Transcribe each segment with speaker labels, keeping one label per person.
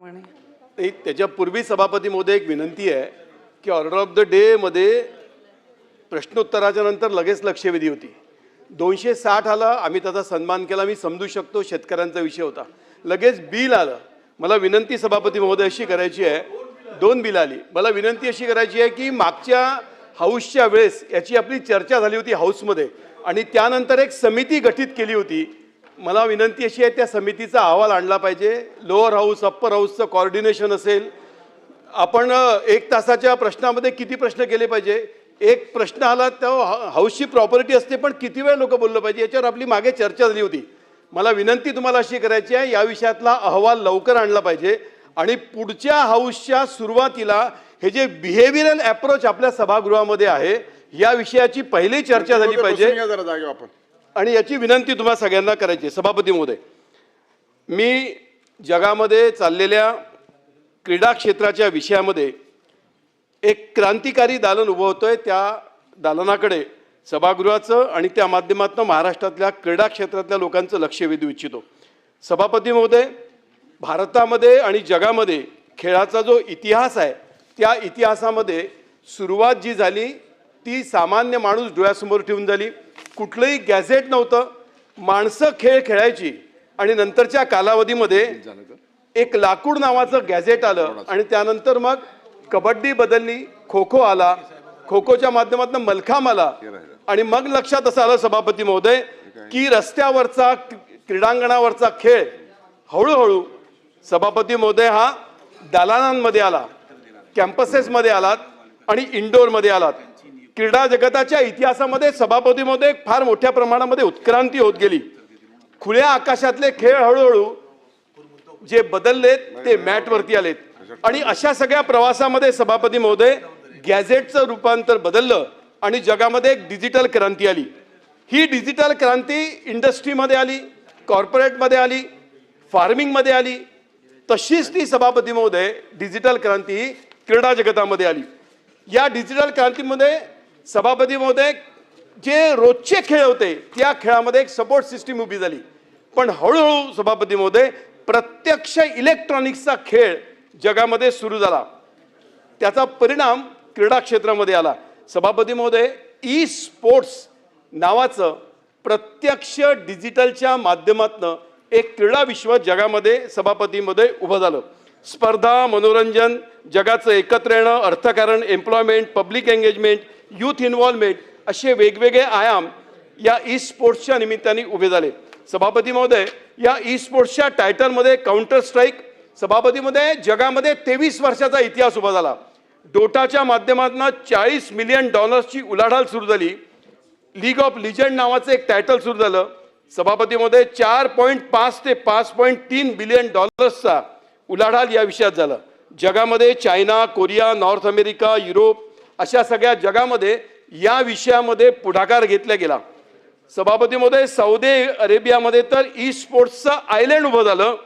Speaker 1: त्याच्यापूर्वी सभापती महोदय एक विनंती आहे की ऑर्डर ऑफ द डे मध्ये प्रश्नोत्तराच्या नंतर लगेच लक्षवेधी होती. 260 आला, आम्ही त्याचा सन्मान केला. मी समजू शकतो शेतकऱ्यांचा विषय होता. लगेच बिल आलं. मला विनंती सभापती महोदय अशी करायची आहे, 2 बिल आली. मला विनंती अशी करायची आहे की मागच्या हाऊसच्या वेळेस याची आपली चर्चा झाली होती हाऊसमध्ये आणि त्यानंतर एक समिती गठीत केली होती. मला विनंती अशी आहे त्या समितीचा अहवाल आणला पाहिजे. लोअर हाऊस अप्पर हाऊसचं कोऑर्डिनेशन असेल. आपण 1 तासाच्या प्रश्नामध्ये किती प्रश्न केले पाहिजे. एक प्रश्न आला तर हाऊसची प्रॉपर्टी असते पण किती वेळ लोक बोललं पाहिजे याच्यावर आपली मागे चर्चा झाली होती. मला विनंती तुम्हाला अशी करायची आहे, या विषयातला अहवाल लवकर आणला पाहिजे आणि पुढच्या हाऊसच्या सुरुवातीला हे जे बिहेवियरल अप्रोच आपल्या सभागृहामध्ये आहे या विषयाची पहिली चर्चा झाली पाहिजे आणि याची विनंती तुम्हाला सगळ्यांना करायची आहे. सभापती महोदय, मी जगामध्ये चाललेल्या क्रीडा क्षेत्राच्या विषयामध्ये एक क्रांतिकारी दालन उभं होतोय. त्या दालनाकडे सभागृहाचं आणि त्या माध्यमातून महाराष्ट्रातल्या क्रीडा क्षेत्रातल्या लोकांचं लक्ष वेधू इच्छितो. सभापती महोदय, भारतामध्ये आणि जगामध्ये खेळाचा जो इतिहास आहे त्या इतिहासामध्ये सुरुवात जी झाली ती सामान्य माणूस डोळ्यासमोर ठेवून झाली. कुठलंही गॅझेट नव्हतं. माणसं खेळ खेळायची आणि नंतरच्या कालावधीमध्ये एक लाकूड नावाचं गॅझेट आलं आणि त्यानंतर मग कबड्डी बदलली, खो खो आला, खो खोच्या माध्यमातून मलखांब आला आणि मग लक्षात असं आलं सभापती महोदय की रस्त्यावरचा क्रीडांगणावरचा खेळ हळूहळू सभापती महोदय हा दालनांमध्ये आला, कॅम्पसेसमध्ये आलात आणि इंडोरमध्ये आलात. क्रीडा जगताच्या इतिहासामध्ये सभापती महोदय फार मोठ्या प्रमाणामध्ये उत्क्रांती होत गेली. खुल्या आकाशातले खेळ हळूहळू जे बदललेत ते मॅटवरती आलेत आणि अशा सगळ्या प्रवासामध्ये सभापती महोदय गॅझेटचं रूपांतर बदललं आणि जगामध्ये एक डिजिटल क्रांती आली. ही डिजिटल क्रांती इंडस्ट्रीमध्ये आली, कॉर्पोरेटमध्ये आली, फार्मिंगमध्ये आली. तशीच ती सभापती महोदय डिजिटल क्रांती ही क्रीडा जगतामध्ये आली. या डिजिटल क्रांतीमध्ये सभापती महोदय जे रोजचे खेळ होते त्या खेळामध्ये एक सपोर्ट सिस्टीम उभी झाली. पण हळूहळू सभापती महोदय प्रत्यक्ष इलेक्ट्रॉनिक्सचा खेळ जगामध्ये सुरू झाला. त्याचा परिणाम क्रीडा क्षेत्रामध्ये आला. सभापती महोदय, ई स्पोर्ट्स नावाचं प्रत्यक्ष डिजिटलच्या माध्यमातून एक क्रीडा विश्व जगामध्ये सभापती महोदय उभं झालं. स्पर्धा, मनोरंजन, जगाचं एकत्र येणं, अर्थकारण, employment, public engagement, youth involvement असे वेगवेगळे आयाम या ई स्पोर्ट्सच्या निमित्ताने उभे झाले. सभापती महोदय, या ई स्पोर्ट्सच्या टायटलमध्ये काउंटर स्ट्राईक सभापतीमध्ये जगामध्ये 23 वर्षाचा इतिहास उभा झाला. डोटाच्या माध्यमातून $40 मिलियन उलाढाल सुरू झाली. लीग ऑफ लिजंड नावाचं एक टायटल सुरू झालं. सभापतीमध्ये 4.5 ते 5.3 बिलियन डॉलर्सचा उलाढाल या विषयात झाला. जगामध्ये China, Korea, north America, Europe अशा सगळ्या जगामध्ये या विषयामध्ये पुढाकार घेतला गेला. सभापतीमध्ये सौदी अरेबियामध्ये तर ई स्पोर्ट्सचं आयलंड उभं झालं,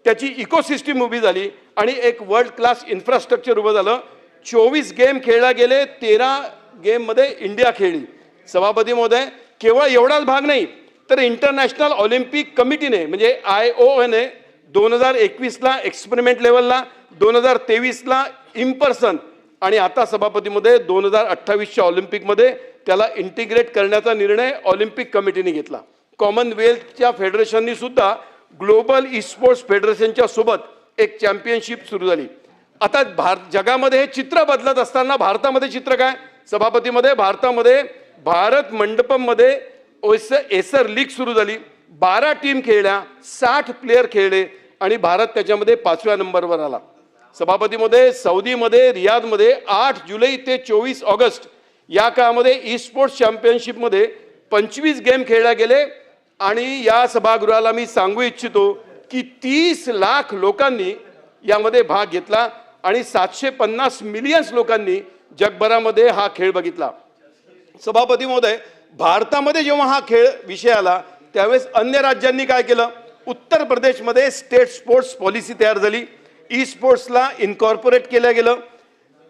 Speaker 1: त्याची इकोसिस्टीम उभी झाली आणि एक वर्ल्ड क्लास इन्फ्रास्ट्रक्चर उभं झालं. 24 गेम खेळला गेले, 13 गेममध्ये इंडिया खेळली. सभापती महोदय, केवळ एवढाच भाग नाही तर इंटरनॅशनल ऑलिम्पिक कमिटीने म्हणजे IOA 2021ला एक्सपेरिमेंट लेवलला, 2023ला इन पर्सन आणि आता सभापतीमध्ये 2028च्या ऑलिम्पिकमध्ये त्याला इंटिग्रेट करण्याचा निर्णय ऑलिम्पिक कमिटीने घेतला. कॉमनवेल्थच्या फेडरेशननी सुद्धा ग्लोबल ई स्पोर्ट्स फेडरेशनच्या सोबत एक चॅम्पियनशिप सुरू झाली. आता जगामध्ये हे चित्र बदलत असताना भारतामध्ये चित्र काय सभापतीमध्ये, भारतामध्ये भारत मंडपममध्ये एसर लीग सुरू झाली. 12 टीम खेळल्या, 60 प्लेयर खेळले आणि भारत त्याच्यामध्ये 5व्या नंबरवर आला. सभापतीमध्ये सौदीमध्ये रियादमध्ये 8 जुलै ते 24 ऑगस्ट या काळामध्ये ई स्पोर्ट्स चॅम्पियनशिपमध्ये 25 गेम खेळले गेले आणि या सभागृहाला मी सांगू इच्छितो की 30 लाख लोकांनी यामध्ये भाग घेतला आणि 750 मिलियन लोकांनी जगभरामध्ये हा खेळ बघितला. सभापती महोदय, भारतामध्ये जेव्हा हा खेळ विषय आला त्यावेळेस अन्य राज्यांनी काय केलं. उत्तर प्रदेशमध्ये स्टेट स्पोर्ट्स पॉलिसी तयार झाली. ई स्पोर्ट्सला इनकॉर्पोरेट केलं गेलं.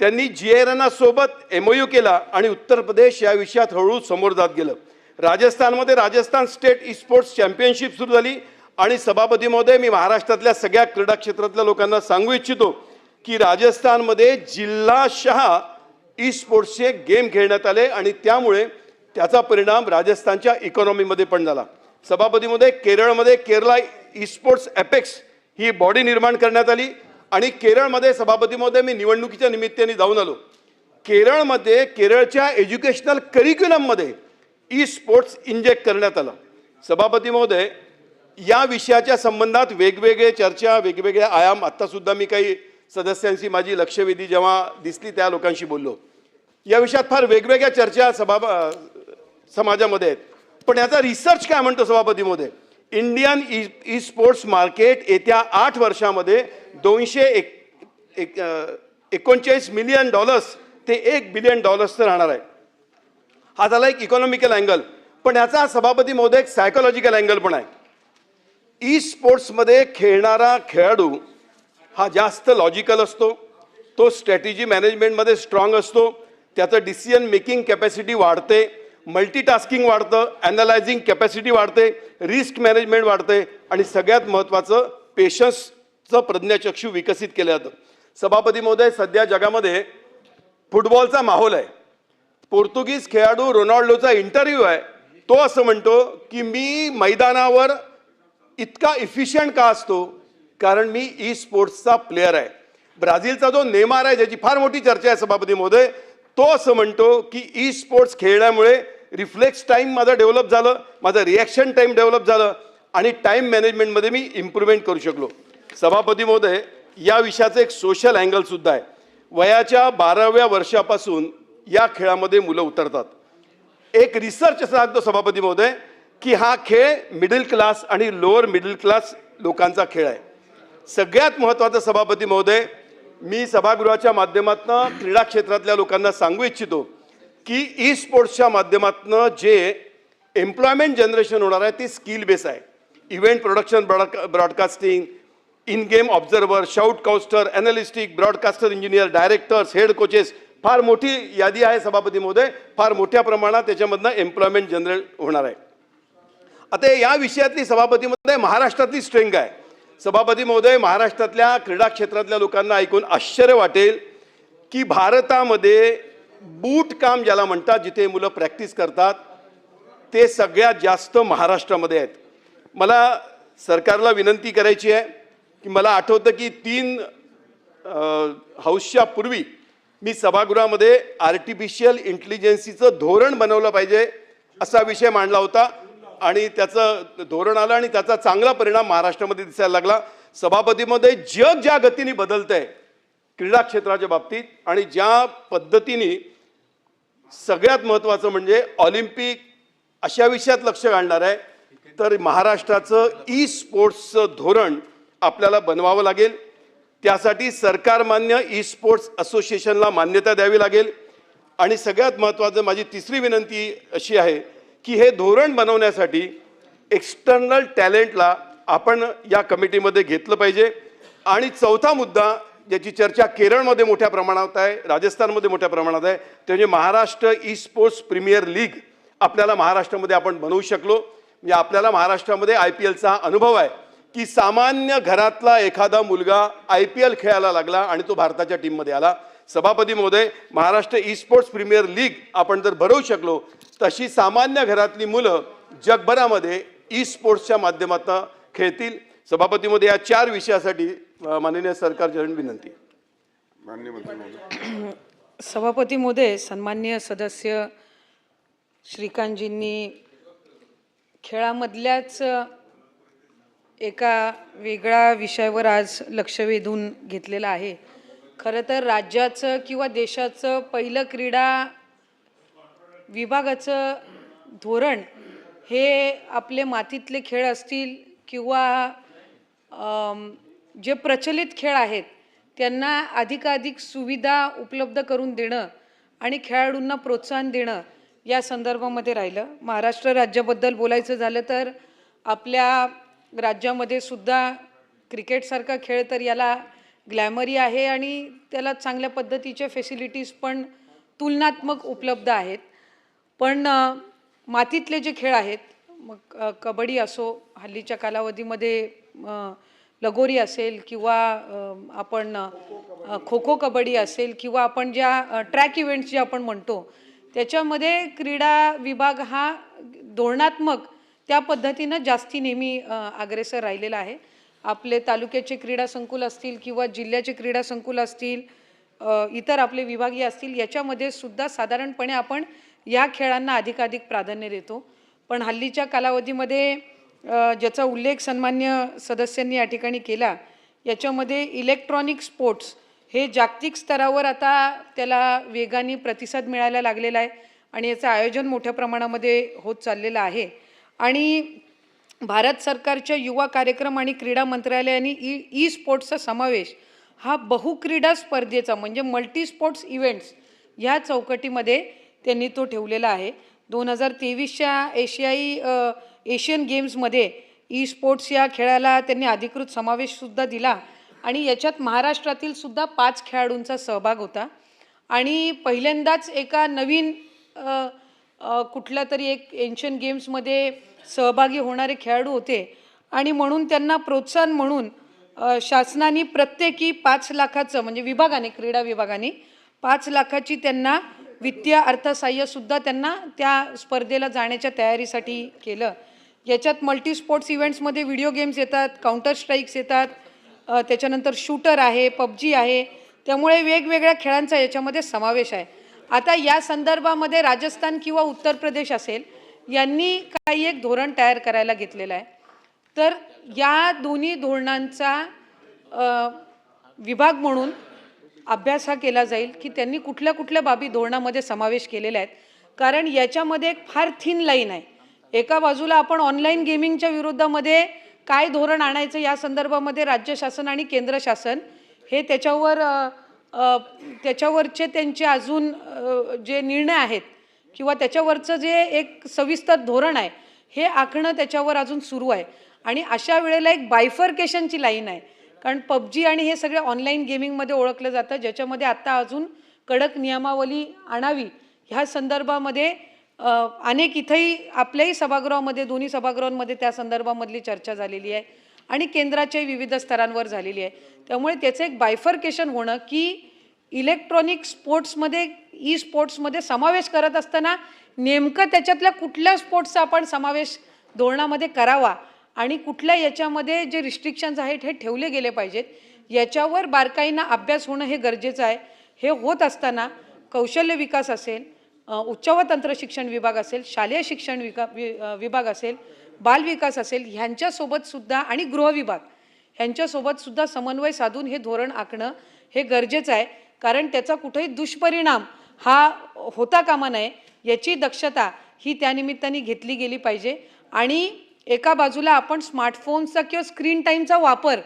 Speaker 1: त्यांनी GIRNA सोबत MOU केला आणि उत्तर प्रदेश या विषयात हळूहळू समोर जात गेलं. राजस्थानमध्ये Rajasthan state e sports championship सुरू झाली आणि सभापती महोदय, मी महाराष्ट्रातल्या सगळ्या क्रीडा क्षेत्रातल्या लोकांना सांगू इच्छितो की राजस्थानमध्ये जिल्हाशहा ई स्पोर्ट्सचे गेम खेळण्यात आले आणि त्यामुळे त्याचा परिणाम राजस्थानच्या इकॉनॉमीमध्ये पण झाला. सभापती महोदय, केरळमध्ये केरला ई स्पोर्ट्स एपेक्स ही बॉडी निर्माण करण्यात आली आणि केरळमध्ये सभापती महोदय, मी निवडणुकीच्या निमित्ताने जाऊन आलो. केरळमध्ये केरळच्या एज्युकेशनल करिक्युलममध्ये ई स्पोर्ट्स इंजेक्ट करण्यात आलं. सभापती महोदय, या विषयाच्या संबंधात वेगवेगळे चर्चा, वेगवेगळे आयाम, आत्तासुद्धा मी काही सदस्यांशी माझी लक्षवेधी जेव्हा दिसली त्या लोकांशी बोललो. या विषयात फार वेगवेगळ्या चर्चा समाजामध्ये आहेत. पण याचा रिसर्च काय म्हणतो सभापती महोदय? इंडियन ई स्पोर्ट्स मार्केट येत्या 8 वर्षामध्ये $239 मिलियन ते $1 बिलियन राहणार आहे. हा झाला एक इकॉनॉमिकल अँगल. पण याचा सभापती महोदय एक सायकोलॉजिकल अँगल पण आहे. ई स्पोर्ट्समध्ये खेळणारा खेळाडू हा जास्त लॉजिकल असतो, तो स्ट्रॅटेजी मॅनेजमेंटमध्ये स्ट्रॉंग असतो, त्याचं डिसिजन मेकिंग कॅपॅसिटी वाढते, मल्टीटास्किंग वाढतं, ॲनालायझिंग कॅपॅसिटी वाढते, रिस्क मॅनेजमेंट वाढते आणि सगळ्यात महत्त्वाचं पेशन्सचं प्रज्ञाचक्षू विकसित केलं जातं. सभापती महोदय, सध्या जगामध्ये फुटबॉलचा माहोल आहे. पोर्तुगीज खेळाडू रोनाल्डोचा इंटरव्ह्यू आहे. तो असं म्हणतो की मी मैदानावर इतका इफिशियंट का असतो? कारण मी ई स्पोर्ट्सचा प्लेअर आहे. ब्राझीलचा जो नेमार आहे, ज्याची फार मोठी चर्चा आहे सभापती महोदय, तो असं म्हणतो की ई स्पोर्ट्स खेळल्यामुळे रिफ्लेक्स टाईम माझं डेव्हलप झालं, माझं रिॲक्शन टाईम डेव्हलप झालं आणि टाईम मॅनेजमेंटमध्ये मी इम्प्रूव्हमेंट करू शकलो. सभापती महोदय, या विषयाचं एक सोशल अँगलसुद्धा आहे. वयाच्या 12व्या वर्षापासून या खेळामध्ये मुलं उतरतात. एक रिसर्च असं सांगतो सभापती महोदय की हा खेळ मिडल क्लास आणि लोअर मिडल क्लास लोकांचा खेळ आहे. सगळ्यात महत्त्वाचं सभापती महोदय, मी सभागृहाच्या माध्यमातून क्रीडा क्षेत्रातल्या लोकांना सांगू इच्छितो की ई स्पोर्ट्सच्या माध्यमातून जे एम्प्लॉयमेंट जनरेशन होणार आहे ते स्किल बेस आहे. Event production, broadcasting, in game observer, shoutcaster, analytic, broadcaster engineer, directors, head coaches, फार मोठी यादी आहे सभापती महोदय. फार मोठ्या प्रमाणात त्याच्यामधनं एम्प्लॉयमेंट जनरेट होणार आहे. आता या विषयातली सभापती महोदय महाराष्ट्रातली स्ट्रेंथ आहे. सभापती महोदय, महाराष्ट्रातल्या क्रीडा क्षेत्रातल्या लोकांना ऐकून आश्चर्य वाटेल की भारतामध्ये बूट काम ज्याला म्हणतात, जिथे मुलं प्रॅक्टिस करतात, ते सगळ्यात जास्त महाराष्ट्रामध्ये आहेत. मला सरकारला विनंती करायची आहे की मला आठवतं की 3 हाऊसच्या पूर्वी मी सभागृहामध्ये आर्टिफिशियल इंटेलिजन्सीचं धोरण बनवलं पाहिजे असा विषय मांडला होता आणि त्याचं धोरण आलं आणि त्याचा चांगला परिणाम महाराष्ट्रामध्ये दिसायला लागला. सभापतीमध्ये जग ज्या गतीने बदलतंय क्रीडा क्षेत्राच्या बाबतीत आणि ज्या पद्धतीने सगळ्यात महत्त्वाचं म्हणजे ऑलिम्पिक अशा विषयात लक्ष घालणार आहे, तर महाराष्ट्राचं ई स्पोर्ट्सचं धोरण आपल्याला बनवावं लागेल. त्यासाठी सरकारमान्य ई स्पोर्ट्स असोसिएशनला मान्यता द्यावी लागेल. आणि सगळ्यात महत्त्वाचं माझी तिसरी विनंती अशी आहे की हे धोरण बनवण्यासाठी एक्सटर्नल टॅलेंटला आपण या कमिटीमध्ये घेतलं पाहिजे. आणि चौथा मुद्दा ज्याची चर्चा केरळमध्ये मोठ्या प्रमाणात आहे, राजस्थानमध्ये मोठ्या प्रमाणात आहे, ते म्हणजे Maharashtra e sports premier league आपल्याला महाराष्ट्रामध्ये आपण बनवू शकलो. म्हणजे आपल्याला महाराष्ट्रामध्ये IPLचा अनुभव आहे की सामान्य घरातला एखादा मुलगा IPL खेळायला लागला आणि तो भारताच्या टीममध्ये आला. सभापती महोदय, Maharashtra e sports premier league आपण जर भरवू शकलो, तशी सामान्य घरातली मुलं जगभरामध्ये ई स्पोर्ट्सच्या माध्यमातून खेळतील. सभापती महोदय, या 4 विषयासाठी माननीय सरकारकडून विनंती.
Speaker 2: सभापती महोदय, सन्माननीय सदस्य श्रीकांतजींनी खेळामधल्याच एका वेगळ्या विषयावर आज लक्ष वेधून घेतलेलं आहे. खरं तर राज्याचं किंवा देशाचं पहिलं क्रीडा विभागाचं धोरण हे आपले मातीतले खेळ असतील किंवा जे प्रचलित खेळ आहेत त्यांना अधिकाधिक सुविधा उपलब्ध करून देणं आणि खेळाडूंना प्रोत्साहन देणं या संदर्भामध्ये राहिलं. महाराष्ट्र राज्याबद्दल बोलायचं झालं तर आपल्या राज्यामध्ये सुद्धा क्रिकेटसारखा खेळ तर याला ग्लॅमरी आहे आणि त्याला चांगल्या पद्धतीचे फॅसिलिटीज पण तुलनात्मक उपलब्ध आहेत. पण मातीतले जे खेळ आहेत, मग कबड्डी असो, हल्लीच्या कालावधीमध्ये लगोरी असेल किंवा आपण खो खो कबड्डी असेल किंवा आपण ज्या ट्रॅक इव्हेंट्स जे आपण म्हणतो त्याच्यामध्ये क्रीडा विभाग हा धोरणात्मक त्या पद्धतीनं जास्ती नेहमी अग्रेसर राहिलेला आहे. आपले तालुक्याचे क्रीडा संकुल असतील किंवा जिल्ह्याचे क्रीडा संकुल असतील, इतर आपले विभागीय असतील, याच्यामध्ये सुद्धा साधारणपणे आपण या खेळांना अधिकाधिक प्राधान्य देतो. पण हल्लीच्या कालावधीमध्ये ज्याचा उल्लेख सन्मान्य सदस्यांनी या ठिकाणी केला, याच्यामध्ये इलेक्ट्रॉनिक स्पोर्ट्स हे जागतिक स्तरावर आता त्याला वेगाने प्रतिसाद मिळायला लागलेला आहे आणि याचं आयोजन मोठ्या प्रमाणामध्ये होत चाललेलं आहे. आणि भारत सरकारच्या युवा कार्यक्रम आणि क्रीडा मंत्रालयाने ई स्पोर्ट्सचा समावेश हा बहुक्रीडा स्पर्धेचा म्हणजे मल्टी स्पोर्ट्स इव्हेंट्स ह्या चौकटीमध्ये त्यांनी तो ठेवलेला आहे. 2023च्या एशियन गेम्समध्ये ई स्पोर्ट्स या खेळाला त्यांनी अधिकृत समावेशसुद्धा दिला आणि याच्यात महाराष्ट्रातील सुद्धा 5 खेळाडूंचा सहभाग होता. आणि पहिल्यांदाच एका नवीन कुठल्या तरी एक एशियन गेम्समध्ये सहभागी होणारे खेळाडू होते आणि म्हणून त्यांना प्रोत्साहन म्हणून शासनाने प्रत्येकी 5 लाखाचं म्हणजे विभागाने क्रीडा विभागाने 5 लाखाची त्यांना वित्तीय अर्थसहाय्यसुद्धा त्यांना त्या स्पर्धेला जाण्याच्या तयारीसाठी केलं. याच्यात मल्टी स्पोर्ट्स इव्हेंट्समध्ये व्हिडिओ गेम्स येतात, काउंटर स्ट्राईक्स येतात, त्याच्यानंतर शूटर आहे, पबजी आहे, त्यामुळे वेगवेगळ्या खेळांचा याच्यामध्ये समावेश आहे. आता या संदर्भामध्ये राजस्थान किंवा उत्तर प्रदेश असेल यांनी काही एक धोरण तयार करायला घेतलेलं आहे. तर या दोन्ही धोरणांचा विभाग म्हणून अभ्यास हा केला जाईल की त्यांनी कुठल्या कुठल्या बाबी धोरणामध्ये समावेश केलेल्या आहेत. कारण याच्यामध्ये एक फार थिन लाईन आहे. एका बाजूला आपण ऑनलाईन गेमिंगच्या विरोधामध्ये काय धोरण आणायचं या संदर्भामध्ये राज्य शासन आणि केंद्र शासन हे त्याच्यावरचे त्यांचे अजून जे निर्णय आहेत किंवा त्याच्यावरचं जे एक सविस्तर धोरण आहे हे आखणं त्याच्यावर अजून सुरू आहे. आणि अशा वेळेला एक बायफर्केशनची लाईन आहे. कारण पबजी आणि हे सगळे ऑनलाईन गेमिंगमध्ये ओळखलं जातं, ज्याच्यामध्ये आत्ता अजून कडक नियमावली आणावी ह्या संदर्भामध्ये अनेक इथंही आपल्याही सभागृहामध्ये दोन्ही सभागृहांमध्ये त्या संदर्भामधली चर्चा झालेली आहे आणि केंद्राच्या विविध स्तरांवर झालेली आहे. त्यामुळे त्याचं एक बायफर्केशन होणं की इलेक्ट्रॉनिक स्पोर्ट्समध्ये ई स्पोर्ट्समध्ये समावेश करत असताना नेमकं त्याच्यातल्या कुठल्या स्पोर्ट्सचा आपण समावेश धोरणामध्ये करावा आणि कुठल्या याच्यामध्ये जे रिस्ट्रिक्शन्स आहेत हे ठेवले गेले पाहिजेत याच्यावर बारकाईनं अभ्यास होणं हे गरजेचं आहे. हे होत असताना कौशल्य विकास असेल, उच्च व तंत्र शिक्षण विभाग असेल, शालेय शिक्षण विभाग असेल, बाल विकास असेल ह्यांच्यासोबत सुद्धा आणि गृह विभाग ह्यांच्यासोबत सुद्धा समन्वय साधून हे धोरण आखणं हे गरजेचं आहे. कारण त्याचा कुठेही दुष्परिणाम हा होता कामा नये याची दक्षता ही त्यानिमित्ताने घेतली गेली पाहिजे. आणि एका बाजूला आपण स्मार्टफोन्सचा किंवा स्क्रीन टाईमचा वापर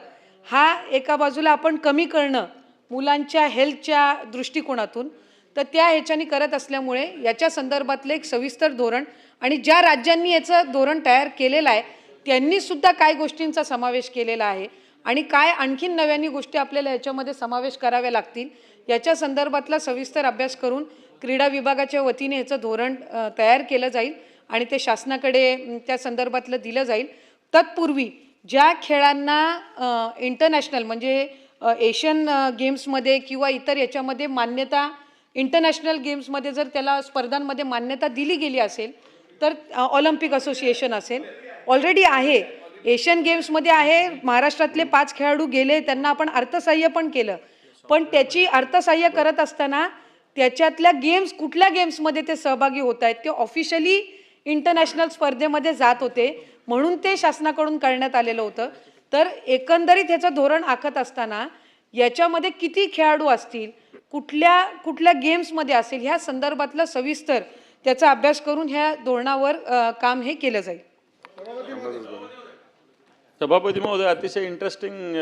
Speaker 2: हा एका बाजूला आपण कमी करणं मुलांच्या हेल्थच्या दृष्टिकोनातून तर त्या ह्याच्यानी करत असल्यामुळे याच्या संदर्भातलं एक सविस्तर धोरण आणि ज्या राज्यांनी याचं धोरण तयार केलेलं आहे त्यांनीसुद्धा काय गोष्टींचा समावेश केलेला आहे आणि काय आणखीन नव्याने गोष्टी आपल्याला याच्यामध्ये समावेश कराव्या लागतील याच्या संदर्भातला सविस्तर अभ्यास करून क्रीडा विभागाच्या वतीने याचं धोरण तयार केलं जाईल आणि ते शासनाकडे त्या संदर्भातलं दिलं जाईल. तत्पूर्वी ज्या खेळांना इंटरनॅशनल म्हणजे एशियन गेम्समध्ये किंवा इतर याच्यामध्ये मान्यता इंटरनॅशनल गेम्समध्ये जर त्याला स्पर्धांमध्ये मान्यता दिली गेली असेल तर ऑलिम्पिक असोसिएशन असेल ऑलरेडी आहे, एशियन गेम्समध्ये आहे, महाराष्ट्रातले 5 खेळाडू गेले, त्यांना आपण अर्थसहाय्य पण केलं. पण त्याची अर्थसहाय्य करत असताना त्याच्यातल्या गेम्स कुठल्या गेम्समध्ये ते सहभागी होत आहेत ते ऑफिशियली इंटरनॅशनल स्पर्धेमध्ये जात होते म्हणून ते शासनाकडून करण्यात आलेलं होतं. तर एकंदरीत ह्याचं धोरण आखत असताना याच्यामध्ये किती खेळाडू असतील, कुठल्या गेम्समध्ये असेल ह्या संदर्भातलं सविस्तर त्याचा अभ्यास करून ह्या धोरणावर काम हे केलं जाईल.
Speaker 3: सभापती महोदय, अतिशय इंटरेस्टिंग